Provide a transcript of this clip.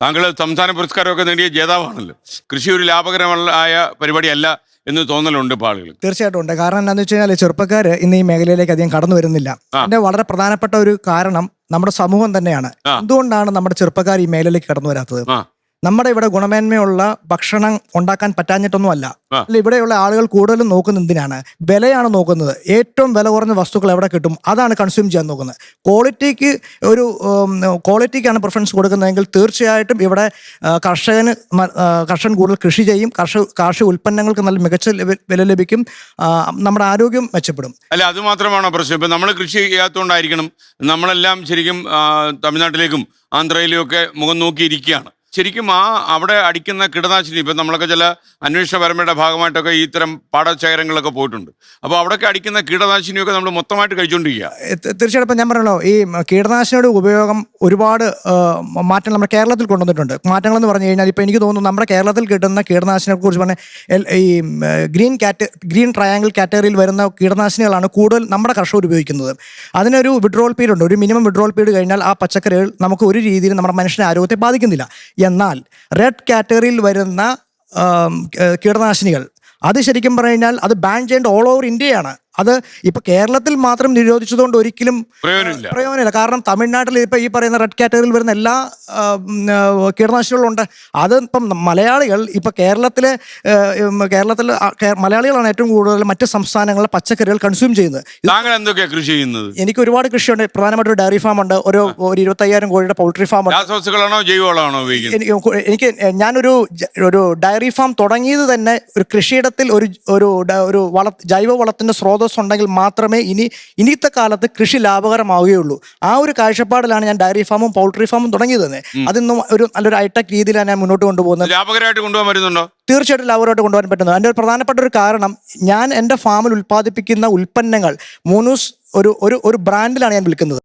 താങ്കൾ സംസ്ഥാന പുരസ്കാരമൊക്കെ നേടിയ ജേതാവാണല്ലോ. കൃഷി ഒരു ലാഭകരമായ പരിപാടിയല്ല എന്ന് തോന്നലുണ്ട് ഇപ്പോൾ ആളുകൾ. തീർച്ചയായിട്ടും ഉണ്ട്. കാരണം എന്താണെന്ന് വെച്ച് കഴിഞ്ഞാൽ ചെറുപ്പക്കാർ ഇന്ന് ഈ മേഖലയിലേക്ക് അധികം കടന്നു വരുന്നില്ല. അതിന്റെ വളരെ പ്രധാനപ്പെട്ട ഒരു കാരണം നമ്മുടെ സമൂഹം തന്നെയാണ്. എന്തുകൊണ്ടാണ് നമ്മുടെ ചെറുപ്പക്കാർ ഈ മേഖലയിലേക്ക് കടന്നു വരാത്തത്? നമ്മുടെ ഇവിടെ ഗുണമേന്മയുള്ള ഭക്ഷണം ഉണ്ടാക്കാൻ പറ്റാഞ്ഞിട്ടൊന്നുമല്ല. അല്ല, ഇവിടെയുള്ള ആളുകൾ കൂടുതലും നോക്കുന്നത് എന്തിനാണ്? വിലയാണ് നോക്കുന്നത്. ഏറ്റവും വില കുറഞ്ഞ വസ്തുക്കൾ എവിടെ കിട്ടും അതാണ് കൺസ്യൂം ചെയ്യാൻ നോക്കുന്നത്. ക്വാളിറ്റിക്കാണ് പ്രിഫറൻസ് കൊടുക്കുന്നതെങ്കിൽ തീർച്ചയായിട്ടും ഇവിടെ കർഷകൻ കൂടുതൽ കൃഷി ചെയ്യും. കാർഷിക ഉൽപ്പന്നങ്ങൾക്ക് നല്ല മികച്ച വില ലഭിക്കും. നമ്മുടെ ആരോഗ്യം മെച്ചപ്പെടും. അല്ല, അത് മാത്രമാണോ പ്രശ്നം? ഇപ്പം നമ്മൾ കൃഷി ചെയ്യാത്തതുകൊണ്ടായിരിക്കണം നമ്മളെല്ലാം ശരിക്കും തമിഴ്നാട്ടിലേക്കും ആന്ധ്രയിലും ഒക്കെ മുഖം നോക്കിയിരിക്കുകയാണ്. ശരിക്കും അവിടെ അടിക്കുന്ന കീടനാശിനി, ഇപ്പം നമ്മളൊക്കെ ചില അന്വേഷണ പരമ്പരയുടെ ഭാഗമായിട്ടൊക്കെ ഇത്തരം പാടശേഖരങ്ങളൊക്കെ പോയിട്ടുണ്ട്. അപ്പോൾ അവിടെയൊക്കെ അടിക്കുന്ന കീടനാശിനിയൊക്കെ നമ്മൾ മൊത്തമായിട്ട് കഴിച്ചുകൊണ്ടിരിക്കുക. തീർച്ചയായിട്ടും ഇപ്പം ഞാൻ പറഞ്ഞല്ലോ, ഈ കീടനാശിനിയുടെ ഉപയോഗം ഒരുപാട് മാറ്റങ്ങൾ നമ്മുടെ കേരളത്തിൽ കൊണ്ടുവന്നിട്ടുണ്ട്. മാറ്റങ്ങളെന്ന് പറഞ്ഞു കഴിഞ്ഞാൽ ഇപ്പോൾ എനിക്ക് തോന്നുന്നു നമ്മുടെ കേരളത്തിൽ കിട്ടുന്ന കീടനാശിനിയെ കുറിച്ച് പറഞ്ഞാൽ ഈ ഗ്രീൻ ട്രയാങ്കിൾ കാറ്റഗറിയിൽ വരുന്ന കീടനാശിനികളാണ് കൂടുതൽ നമ്മുടെ കർഷകർ ഉപയോഗിക്കുന്നത്. അതിനൊരു വിഡ്രോവൽ പീരീഡ് ഉണ്ട്. ഒരു മിനിമം വിഡ്രോവൽ പീരീഡ് കഴിഞ്ഞാൽ ആ പച്ചക്കറികൾ നമുക്ക് ഒരു രീതിയിൽ നമ്മുടെ മനുഷ്യൻ്റെ ആരോഗ്യത്തെ ബാധിക്കുന്നില്ല. എന്നാൽ റെഡ് കാറ്റഗറിയിൽ വരുന്ന കീടനാശിനികൾ അത് ശരിക്കും പറഞ്ഞു കഴിഞ്ഞാൽ അത് ബാൻ ചെയ്യേണ്ട ഓൾ ഓവർ ഇന്ത്യയാണ്. അത് ഇപ്പൊ കേരളത്തിൽ മാത്രം നിരോധിച്ചതുകൊണ്ട് ഒരിക്കലും പ്രയോജനമില്ല. കാരണം തമിഴ്നാട്ടിൽ ഇപ്പൊ ഈ പറയുന്ന റെഡ് കാറ്റഗറിയിൽ വരുന്ന എല്ലാ കീടനാശിനികളും ഉണ്ട്. അത് ഇപ്പം മലയാളികൾ ഇപ്പൊ കേരളത്തിലെ മലയാളികളാണ് ഏറ്റവും കൂടുതൽ മറ്റ് സംസ്ഥാനങ്ങളിലെ പച്ചക്കറികൾ കൺസ്യൂം ചെയ്യുന്നത്. താങ്കൾ എന്തൊക്കെയാണ് കൃഷി ചെയ്യുന്നത്? എനിക്ക് ഒരുപാട് കൃഷിയുണ്ട്. പ്രധാനമായിട്ട് ഒരു ഡയറി ഫാം ഉണ്ട്. ഒരു 25,000 കോഴിയുടെ പൗൾട്രി ഫാം ഉണ്ട്. രാസവസ്തുക്കളാണോ ജൈവവളമാണോ എനിക്ക് ഞാനൊരു ഡയറി ഫാം തുടങ്ങിയത് തന്നെ ഒരു കൃഷിയിടത്തിൽ ഒരു ജൈവ വളത്തിന്റെ സ്രോതസ് ഉണ്ടെങ്കിൽ മാത്രമേ ഇനിത്തെ കാലത്ത് കൃഷി ലാഭകരമാവുകയുള്ളൂ. ആ ഒരു കാഴ്ചപ്പാടിലാണ് ഞാൻ ഡയറി ഫാമും പൗൾട്രി ഫാമും തുടങ്ങിയത് തന്നെ. അതിന്നും ഒരു നല്ലൊരു ഹൈടെക് രീതിയിലാണ് ഞാൻ മുന്നോട്ട് കൊണ്ടുപോകുന്നത്. ലാഭകരമായിട്ട് കൊണ്ടുപോകാൻ പറ്റുന്നുണ്ടോ? തീർച്ചയായിട്ടും ലാഭകരമായിട്ട് കൊണ്ടുപോകാൻ പറ്റുന്നത്. അതിൻ്റെ ഒരു പ്രധാനപ്പെട്ട ഒരു കാരണം, ഞാൻ എൻ്റെ ഫാമിൽ ഉൽപ്പാദിപ്പിക്കുന്ന ഉൽപ്പന്നങ്ങൾ മോനൂസ് ഒരു ബ്രാൻഡിലാണ് ഞാൻ വിൽക്കുന്നത്.